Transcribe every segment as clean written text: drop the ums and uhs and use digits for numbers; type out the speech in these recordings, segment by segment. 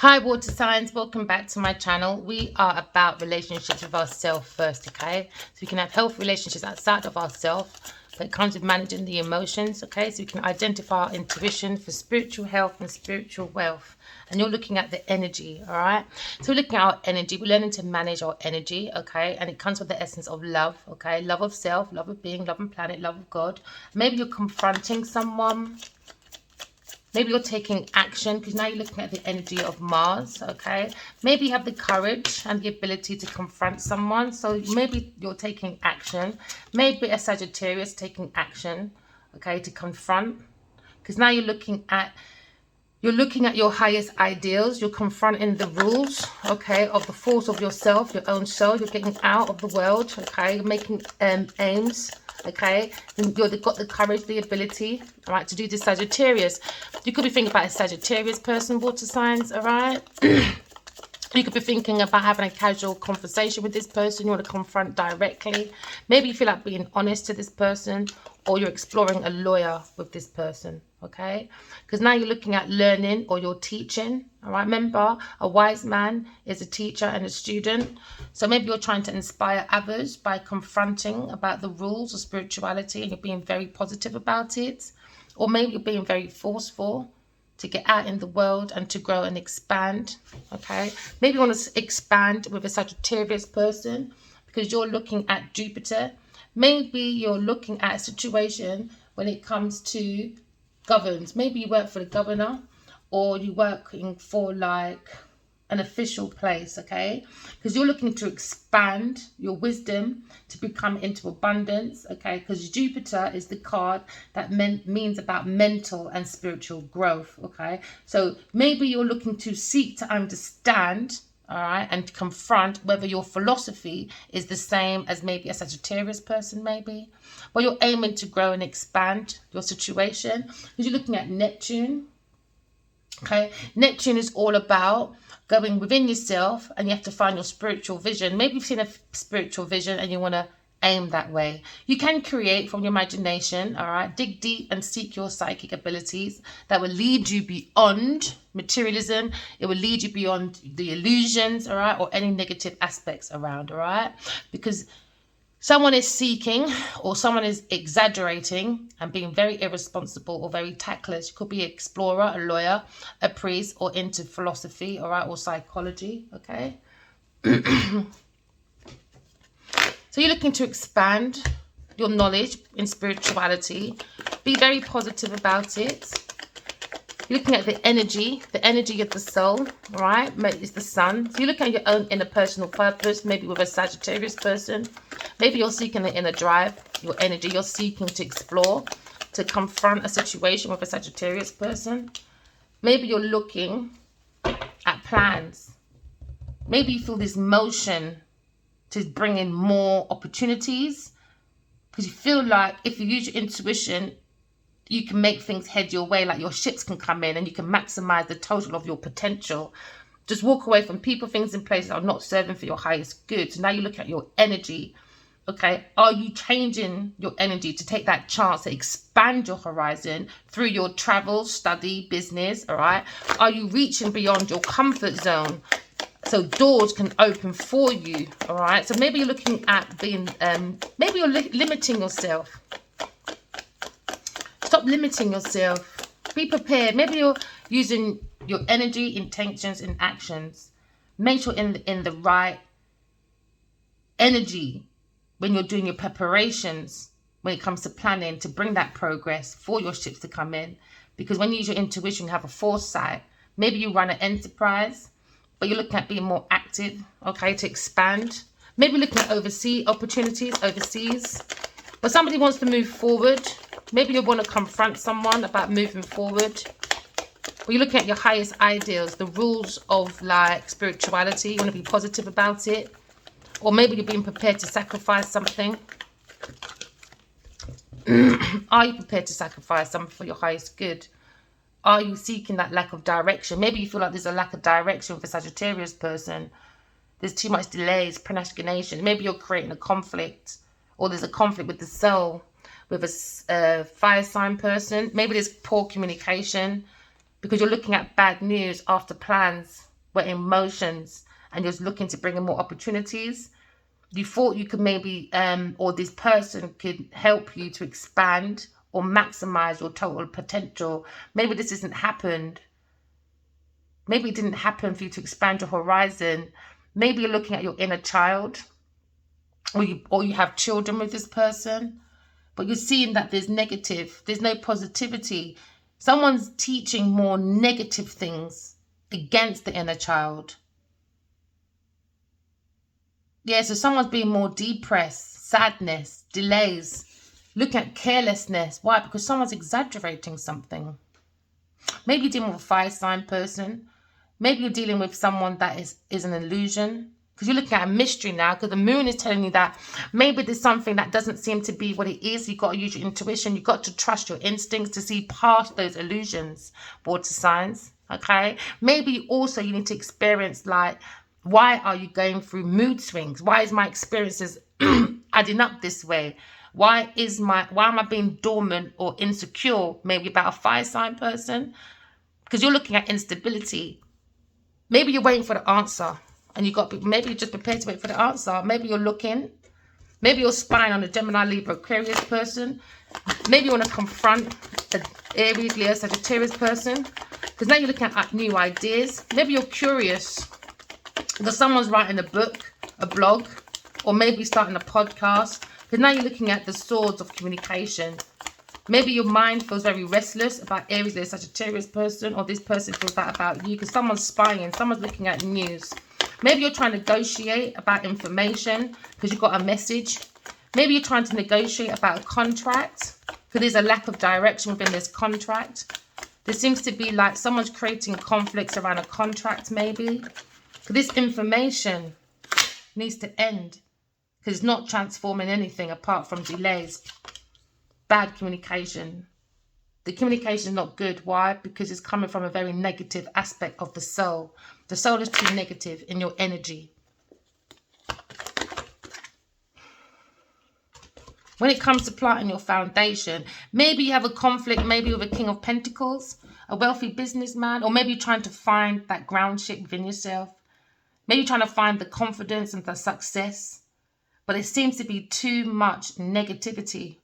Hi, water signs. Welcome back to my channel. We are about relationships with ourselves first, okay? So we can have healthy relationships outside of ourselves, but it comes with managing the emotions, okay? So we can identify our intuition for spiritual health and spiritual wealth. And you're looking at the energy, all right? So we're looking at our energy. We're learning to manage our energy, okay? And it comes with the essence of love, okay? Love of self, love of being, love of planet, love of God. Maybe you're confronting someone. Maybe you're taking action because now you're looking at the energy of Mars, okay? Maybe you have the courage and the ability to confront someone. So maybe you're taking action. Maybe a Sagittarius taking action, okay, to confront. Because now you're looking at your highest ideals. You're confronting the rules, okay, of the force of yourself, your own soul. You're getting out of the world, okay? You're making aims, okay? And you've got the courage, the ability, all right, to do this Sagittarius. You could be thinking about a Sagittarius person, water signs, all right? You could be thinking about having a casual conversation with this person. You want to confront directly. Maybe you feel like being honest to this person, or you're exploring a lawyer with this person, okay? Because now you're looking at learning or you're teaching, all right? Remember, a wise man is a teacher and a student. So maybe you're trying to inspire others by confronting about the rules of spirituality and you're being very positive about it. Or maybe you're being very forceful to get out in the world and to grow and expand, okay? Maybe you want to expand with a Sagittarius person because you're looking at Jupiter. Maybe you're looking at a situation when it comes to governs. Maybe you work for the governor or you're working for like an official place, okay? Because you're looking to expand your wisdom to become into abundance, okay? Because Jupiter is the card that means about mental and spiritual growth, okay? So maybe you're looking to seek to understand, all right, and confront whether your philosophy is the same as maybe a Sagittarius person, maybe. But you're aiming to grow and expand your situation because you're looking at Neptune. Okay, Neptune is all about going within yourself and you have to find your spiritual vision. Maybe you've seen a spiritual vision and you want to aim that way. You can create from your imagination, all right? Dig deep and seek your psychic abilities that will lead you beyond materialism. It will lead you beyond the illusions, all right? Or any negative aspects around, all right? Because someone is seeking or someone is exaggerating and being very irresponsible or very tactless. You could be an explorer, a lawyer, a priest, or into philosophy, all right, or psychology, okay? So you're looking to expand your knowledge in spirituality. Be very positive about it. You're looking at the energy of the soul, right? It's the sun. So you're looking at your own inner personal purpose, maybe with a Sagittarius person. Maybe you're seeking the inner drive, your energy. You're seeking to explore, to confront a situation with a Sagittarius person. Maybe you're looking at plans. Maybe you feel this motion to bring in more opportunities because you feel like if you use your intuition, you can make things head your way, like your ships can come in and you can maximize the total of your potential. Just walk away from people, things, and places that are not serving for your highest good. So now you look at your energy. Okay, are you changing your energy to take that chance to expand your horizon through your travel, study, business, all right? Are you reaching beyond your comfort zone so doors can open for you, all right? So maybe you're looking at being, maybe you're limiting yourself. Stop limiting yourself. Be prepared. Maybe you're using your energy, intentions, and actions. Make sure in the right energy when you're doing your preparations, when it comes to planning, to bring that progress for your ships to come in. Because when you use your intuition, you have a foresight. Maybe you run an enterprise, but you're looking at being more active, okay, to expand. Maybe looking at overseas opportunities, overseas. But somebody wants to move forward. Maybe you want to confront someone about moving forward. Or you're looking at your highest ideals, the rules of like spirituality. You want to be positive about it. Or maybe you're being prepared to sacrifice something. Are you prepared to sacrifice something for your highest good? Are you seeking that lack of direction? Maybe you feel like there's a lack of direction for a Sagittarius person. There's too much delays, procrastination. Maybe you're creating a conflict. Or there's a conflict with the soul, with a fire sign person. Maybe there's poor communication because you're looking at bad news after plans. were emotions and you're looking to bring in more opportunities. You thought you could maybe, or this person could help you to expand or maximize your total potential. Maybe this hasn't happened. Maybe it didn't happen for you to expand your horizon. Maybe you're looking at your inner child, or you have children with this person, but you're seeing that there's no positivity. Someone's teaching more negative things against the inner child. Yeah, so someone's being more depressed, sadness, delays, look at carelessness. Why? Because someone's exaggerating something. Maybe you're dealing with a fire sign person. Maybe you're dealing with someone that is an illusion. Because you're looking at a mystery now, because the moon is telling you that maybe there's something that doesn't seem to be what it is. You've got to use your intuition. You've got to trust your instincts to see past those illusions, water signs, okay? Maybe also you need to experience, like, why are you going through mood swings? Why is my experiences adding up this way? Why am I being dormant or insecure? Maybe about a fire sign person, because you're looking at instability. Maybe you're waiting for the answer, and maybe you're just prepared to wait for the answer. Maybe you're spying on a Gemini, Libra, Aquarius person. Maybe you want to confront an Aries, Leo, Sagittarius person, because now you're looking at new ideas. Maybe you're curious because someone's writing a book, a blog, or maybe starting a podcast, because now you're looking at the swords of communication. Maybe your mind feels very restless about Aries, Leo, Sagittarius person, or this person feels that about you because someone's spying, someone's looking at news. Maybe you're trying to negotiate about information because you've got a message. Maybe you're trying to negotiate about a contract because there's a lack of direction within this contract. There seems to be like someone's creating conflicts around a contract maybe. Because this information needs to end because it's not transforming anything apart from delays. Bad communication. The communication is not good. Why? Because it's coming from a very negative aspect of the soul. The soul is too negative in your energy. When it comes to planting your foundation, maybe you have a conflict, maybe with a King of Pentacles, a wealthy businessman, or maybe you're trying to find that ground shape within yourself. Maybe you're trying to find the confidence and the success, but it seems to be too much negativity.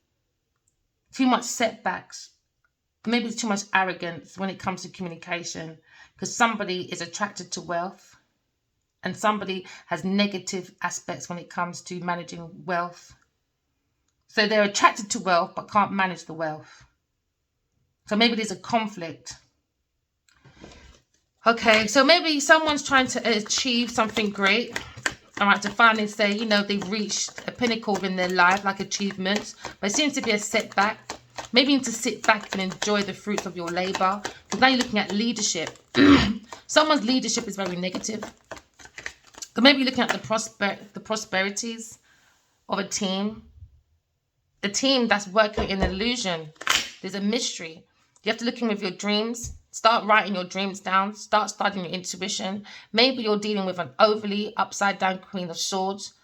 Too much setbacks. Maybe it's too much arrogance when it comes to communication, because somebody is attracted to wealth and somebody has negative aspects when it comes to managing wealth. So they're attracted to wealth but can't manage the wealth. So maybe there's a conflict. Okay, so maybe someone's trying to achieve something great. All right, to finally say, they've reached a pinnacle in their life, like achievements, but it seems to be a setback. Maybe you need to sit back and enjoy the fruits of your labor, because now you're looking at leadership. Someone's leadership is very negative. So maybe you're looking at the prosperities of a team that's working in an illusion. There's a mystery. You have to look in with your dreams. Start writing your dreams down. Start studying your intuition. Maybe you're dealing with an overly upside down Queen of Swords,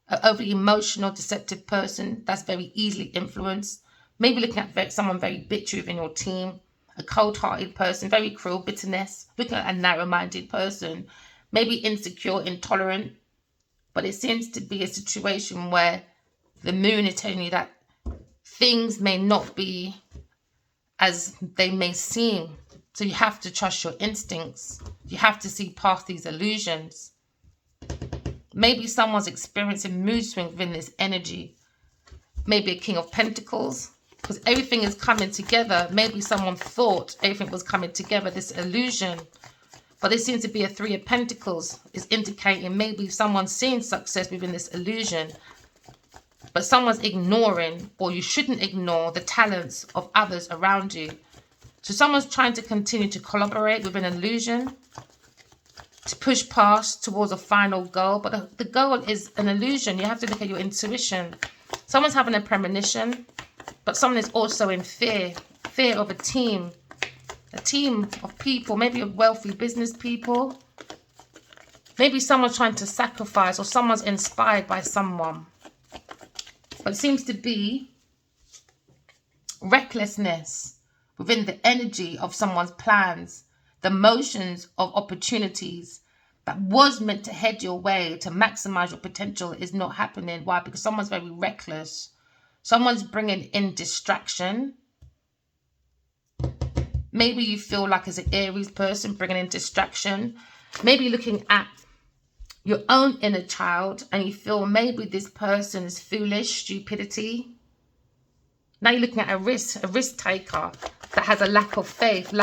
an overly emotional, deceptive person that's very easily influenced. Maybe looking at someone very bitchy within your team, a cold-hearted person, very cruel, bitterness. Looking at a narrow-minded person, maybe insecure, intolerant. But it seems to be a situation where the moon is telling you that things may not be as they may seem. So you have to trust your instincts. You have to see past these illusions. Maybe someone's experiencing mood swings within this energy. Maybe a King of Pentacles, because everything is coming together. Maybe someone thought everything was coming together, this illusion. But there seems to be a Three of Pentacles. Is indicating maybe someone's seeing success within this illusion. But someone's ignoring, or you shouldn't ignore, the talents of others around you. So someone's trying to continue to collaborate with an illusion, to push past towards a final goal. But the goal is an illusion. You have to look at your intuition. Someone's having a premonition, but someone is also in fear of a team of people, maybe of wealthy business people. Maybe someone's trying to sacrifice, or someone's inspired by someone. But it seems to be recklessness within the energy of someone's plans, the motions of opportunities. that was meant to head your way to maximize your potential is not happening. Why? Because someone's very reckless. Someone's bringing in distraction. Maybe you feel like as an Aries person bringing in distraction. Maybe looking at your own inner child and you feel maybe this person is foolish, stupidity. Now you're looking at a risk taker that has a lack of faith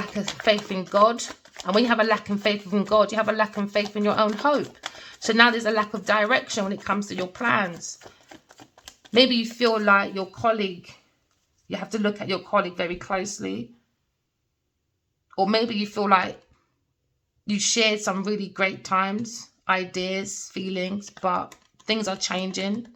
in God. And when you have a lack of faith in God, you have a lack of faith in your own hope. So now there's a lack of direction when it comes to your plans. Maybe you feel like your colleague, you have to look at your colleague very closely. Or maybe you feel like you shared some really great times, ideas, feelings, but things are changing.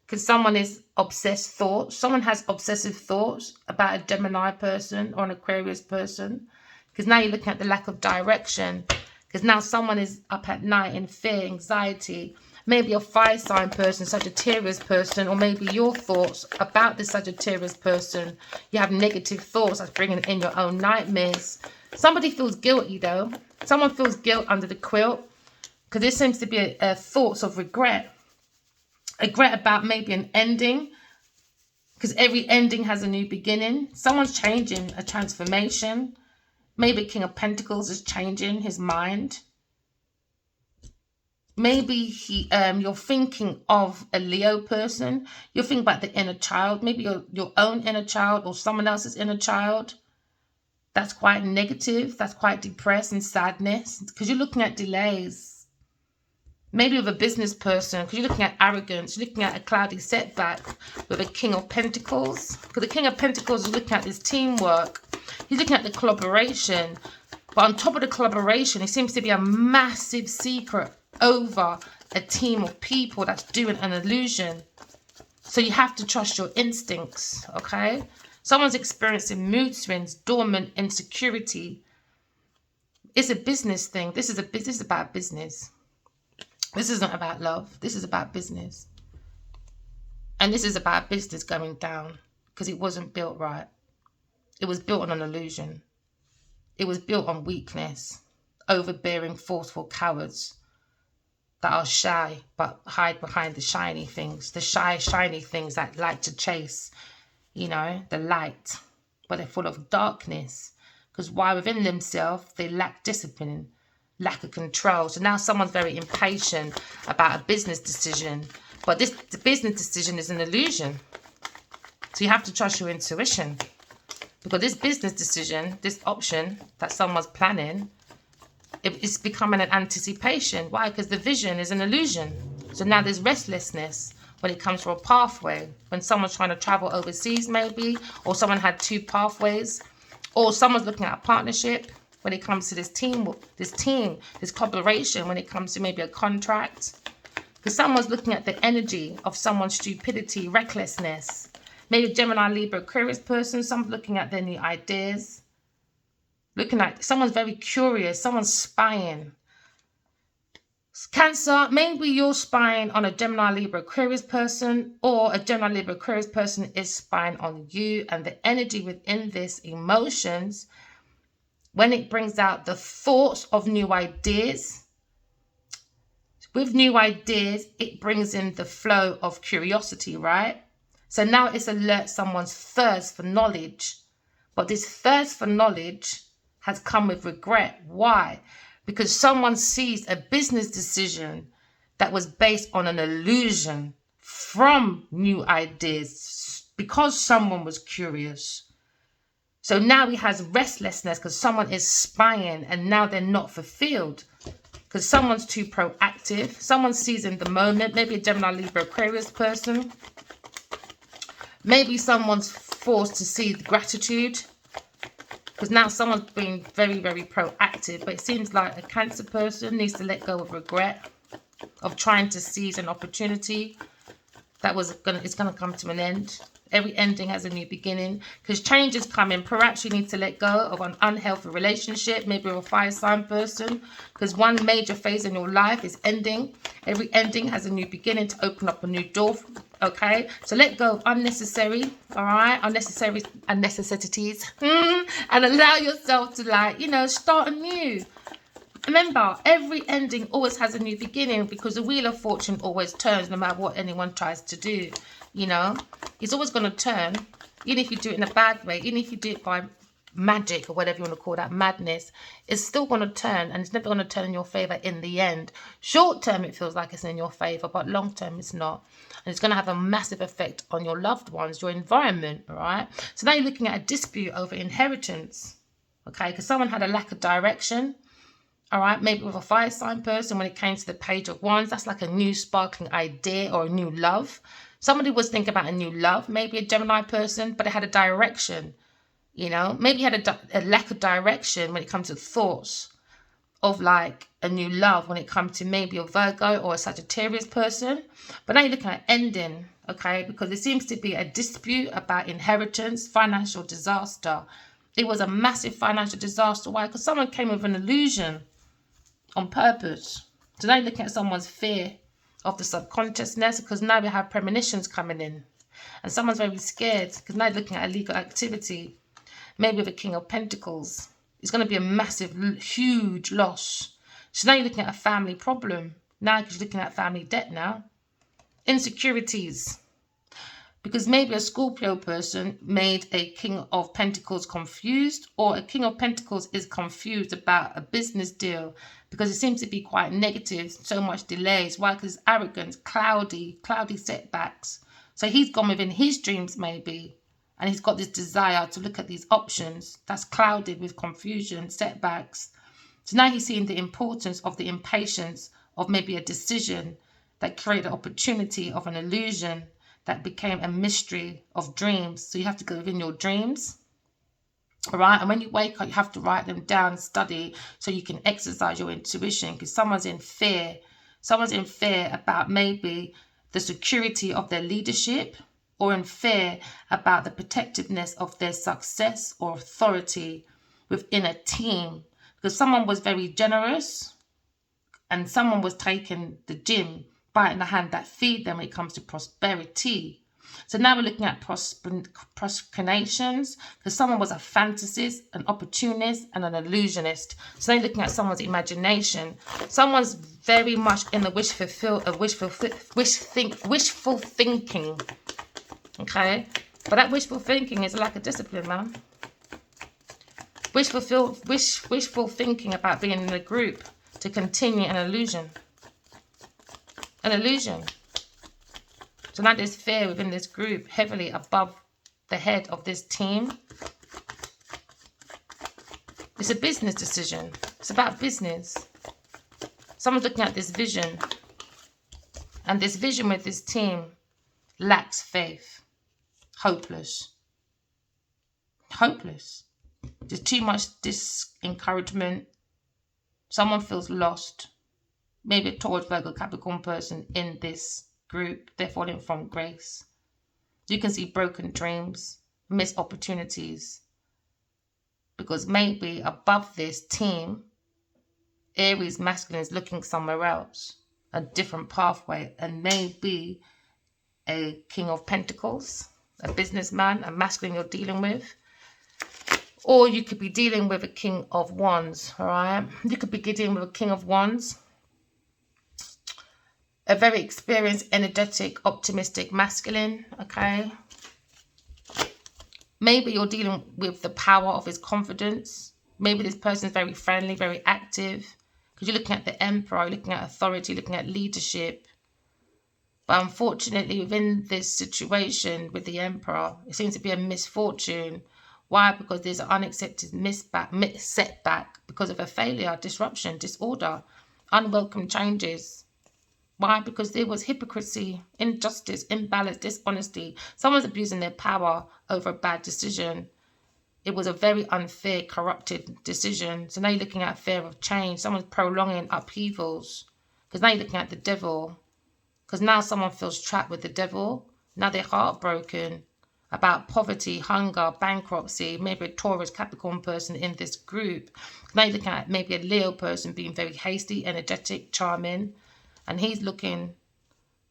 Because someone is obsessed thoughts. Someone has obsessive thoughts about a Gemini person or an Aquarius person. Because now you're looking at the lack of direction. Because now someone is up at night in fear, anxiety. Maybe a fire sign person, Sagittarius person, or maybe your thoughts about the Sagittarius person. You have negative thoughts that's bringing in your own nightmares. Somebody feels guilty though. Someone feels guilt under the quilt. Because there seems to be a thoughts of regret. Regret about maybe an ending. Because every ending has a new beginning. Someone's changing, a transformation. Maybe King of Pentacles is changing his mind. Maybe you're thinking of a Leo person. You're thinking about the inner child. Maybe your own inner child or someone else's inner child. That's quite negative. That's quite depressed and sadness. Because you're looking at delays. Maybe with a business person, because you're looking at arrogance, you're looking at a cloudy setback with a King of Pentacles. Because the King of Pentacles is looking at this teamwork. He's looking at the collaboration. But on top of the collaboration, it seems to be a massive secret over a team of people that's doing an illusion. So you have to trust your instincts, okay? Someone's experiencing mood swings, dormant insecurity. It's a business thing. This is about business. This isn't about love. This is about business. And this is about business going down because it wasn't built right. It was built on an illusion. It was built on weakness, overbearing, forceful cowards that are shy but hide behind the shiny things, the shiny things that like to chase, the light, but they're full of darkness because why within themselves they lack discipline, lack of control. So now someone's very impatient about a business decision, but the business decision is an illusion. So you have to trust your intuition because this business decision, this option that someone's planning, it's becoming an anticipation. Why? Because the vision is an illusion. So now there's restlessness when it comes to a pathway. When someone's trying to travel overseas maybe, or someone had two pathways, or someone's looking at a partnership when it comes to this collaboration, when it comes to maybe a contract. Because someone's looking at the energy of someone's stupidity, recklessness. Maybe Gemini, Libra, Aquarius person, someone's looking at their new ideas. Looking at someone's very curious, someone's spying. Cancer, maybe you're spying on a Gemini, Libra, Aquarius person, or a Gemini, Libra, Aquarius person is spying on you, and the energy within this, emotions, when it brings out the thoughts of new ideas, with new ideas, it brings in the flow of curiosity, right? So now it's alert someone's thirst for knowledge. But this thirst for knowledge has come with regret. Why? Because someone sees a business decision that was based on an illusion from new ideas because someone was curious. So now he has restlessness because someone is spying and now they're not fulfilled because someone's too proactive. Someone sees in the moment, maybe a Gemini, Libra, Aquarius person. Maybe someone's forced to see gratitude because now someone's being very, very proactive. But it seems like a Cancer person needs to let go of regret of trying to seize an opportunity that it's gonna come to an end. Every ending has a new beginning because change is coming. Perhaps you need to let go of an unhealthy relationship, maybe with a fire sign person, because one major phase in your life is ending. Every ending has a new beginning to open up a new door. Okay, so let go of unnecessary, all right, unnecessary necessities, and allow yourself to start anew. Remember, every ending always has a new beginning, because the wheel of fortune always turns no matter what anyone tries to do. You know, it's always going to turn, even if you do it in a bad way, even if you do it by magic or whatever you want to call that, madness, it's still going to turn, and it's never going to turn in your favor in the end. Short term, it feels like it's in your favor, but long term, it's not. And it's going to have a massive effect on your loved ones, your environment, all right? So now you're looking at a dispute over inheritance, okay? Because someone had a lack of direction. All right, maybe with a fire sign person, when it came to the Page of Wands, that's like a new sparkling idea or a new love. Somebody was thinking about a new love, maybe a Gemini person, but it had a direction, you know. Maybe you had a lack of direction when it comes to thoughts of like a new love when it comes to maybe a Virgo or a Sagittarius person. But now you're looking at ending, okay, because there seems to be a dispute about inheritance, financial disaster. It was a massive financial disaster. Why? Because someone came with an illusion on purpose. So now you're looking at someone's fear of the subconsciousness, because now we have premonitions coming in. And someone's very scared because now you're looking at illegal activity. Maybe with a King of Pentacles. It's going to be a massive, huge loss. So now you're looking at a family problem. Now because you're looking at family debt now. Insecurities. Because maybe a Scorpio person made a King of Pentacles confused, or a King of Pentacles is confused about a business deal because it seems to be quite negative, so much delays. Why? Because it's arrogance, cloudy setbacks. So he's gone within his dreams maybe, and he's got this desire to look at these options that's clouded with confusion, setbacks. So now he's seeing the importance of the impatience of maybe a decision that created an opportunity of an illusion that became a mystery of dreams. So you have to go within your dreams. All right. And when you wake up, you have to write them down, study, so you can exercise your intuition, because someone's in fear. Someone's in fear about maybe the security of their leadership, or in fear about the protectiveness of their success or authority within a team. Because someone was very generous and someone was taking the gym, biting the hand that feed them when it comes to prosperity. So now we're looking at procrastinations, because someone was a fantasist, an opportunist, and an illusionist. So now you're looking at someone's imagination. Someone's very much in the wishful thinking. Okay, but that wishful thinking is a lack of discipline, man. Wishful thinking about being in a group to continue an illusion. An illusion. So now there's fear within this group, heavily above the head of this team. It's a business decision. It's about business. Someone's looking at this vision. And this vision with this team lacks faith. Hopeless. Hopeless. There's too much disencouragement. Someone feels lost. Maybe a Taurus, Virgo, Capricorn person in this group. They're falling from grace. You can see broken dreams, missed opportunities. Because maybe above this team, Aries masculine is looking somewhere else. A different pathway. And maybe a King of Pentacles, a businessman, a masculine you're dealing with. Or you could be dealing with a King of Wands, all right? You could be dealing with a King of Wands. A very experienced, energetic, optimistic masculine, okay? Maybe you're dealing with the power of his confidence. Maybe this person is very friendly, very active. Because you're looking at the Emperor, you're looking at authority, looking at leadership. But unfortunately, within this situation with the Emperor, it seems to be a misfortune. Why? Because there's an unaccepted setback because of a failure, disruption, disorder, unwelcome changes. Why? Because there was hypocrisy, injustice, imbalance, dishonesty. Someone's abusing their power over a bad decision. It was a very unfair, corrupted decision. So now you're looking at a fear of change. Someone's prolonging upheavals. Because now you're looking at the devil. Because now someone feels trapped with the devil. Now they're heartbroken about poverty, hunger, bankruptcy. Maybe a Taurus, Capricorn person in this group. Now you're looking at maybe a Leo person being very hasty, energetic, charming. And he's looking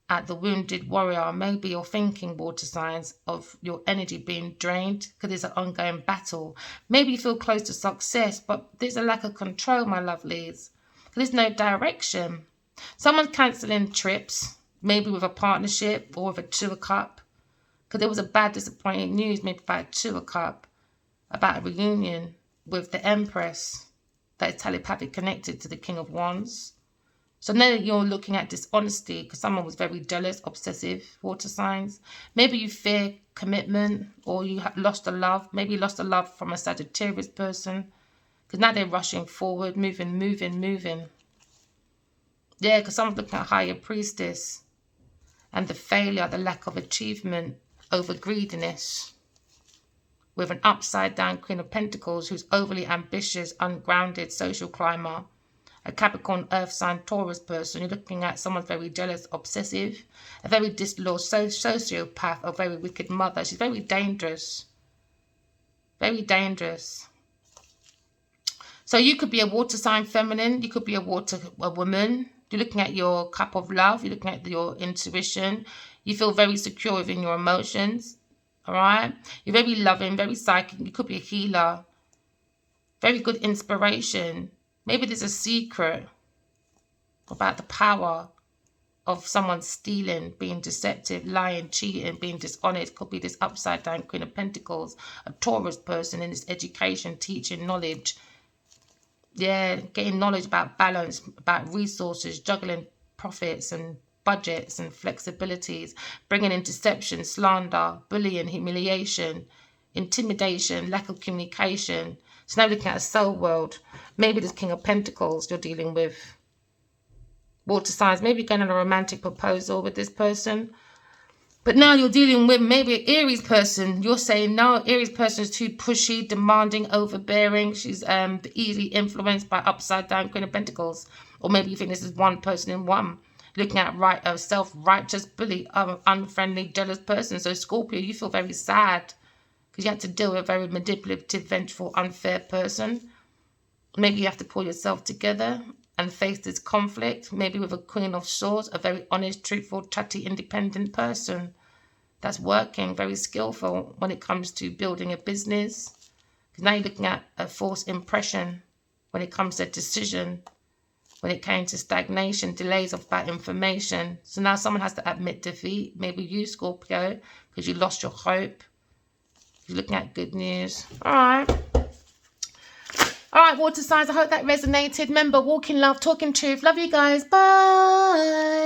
at the wounded warrior. Maybe you're thinking, water signs, of your energy being drained because there's an ongoing battle. Maybe you feel close to success, but there's a lack of control, my lovelies. There's no direction. Someone's cancelling trips, maybe with a partnership or with a Two of Cups. Because there was a bad, disappointing news, maybe about a Two of Cups, about a reunion with the Empress that is telepathic connected to the King of Wands. So now that you're looking at dishonesty, because someone was very jealous, obsessive, water signs. Maybe you fear commitment, or you have lost a love. Maybe you lost a love from a Sagittarius person. Because now they're rushing forward, moving. Yeah, because someone's looking at Higher Priestess. And the failure, the lack of achievement, over greediness. With an upside down Queen of Pentacles who's overly ambitious, ungrounded, social climber. A Capricorn, Earth sign, Taurus person. You're looking at someone very jealous, obsessive, a very disloyal sociopath, a very wicked mother. She's very dangerous. Very dangerous. So you could be a water sign feminine. You could be a woman. You're looking at your cup of love. You're looking at your intuition. You feel very secure within your emotions. All right? You're very loving, very psychic. You could be a healer. Very good inspiration. Maybe there's a secret about the power of someone stealing, being deceptive, lying, cheating, being dishonest. Could be this upside down Queen of Pentacles, a Taurus person in this education, teaching, knowledge. Yeah, getting knowledge about balance, about resources, juggling profits and budgets and flexibilities, bringing in deception, slander, bullying, humiliation, intimidation, lack of communication. So now looking at a soul world. Maybe this King of Pentacles you're dealing with. Water signs. Maybe you're going on a romantic proposal with this person. But now you're dealing with maybe an Aries person. You're saying, no, Aries person is too pushy, demanding, overbearing. She's easily influenced by upside down Queen of Pentacles. Or maybe you think this is one person in one. Looking at self-righteous, bully, unfriendly, jealous person. So Scorpio, you feel very sad. Because you have to deal with a very manipulative, vengeful, unfair person. Maybe you have to pull yourself together and face this conflict. Maybe with a Queen of Swords, a very honest, truthful, chatty, independent person that's working, very skillful when it comes to building a business. Because now you're looking at a false impression when it comes to decision, when it came to stagnation, delays of bad information. So now someone has to admit defeat. Maybe you, Scorpio, because you lost your hope. You're looking at good news. All right. All right, water signs. I hope that resonated. Remember, walk in love, talk in truth. Love you guys. Bye.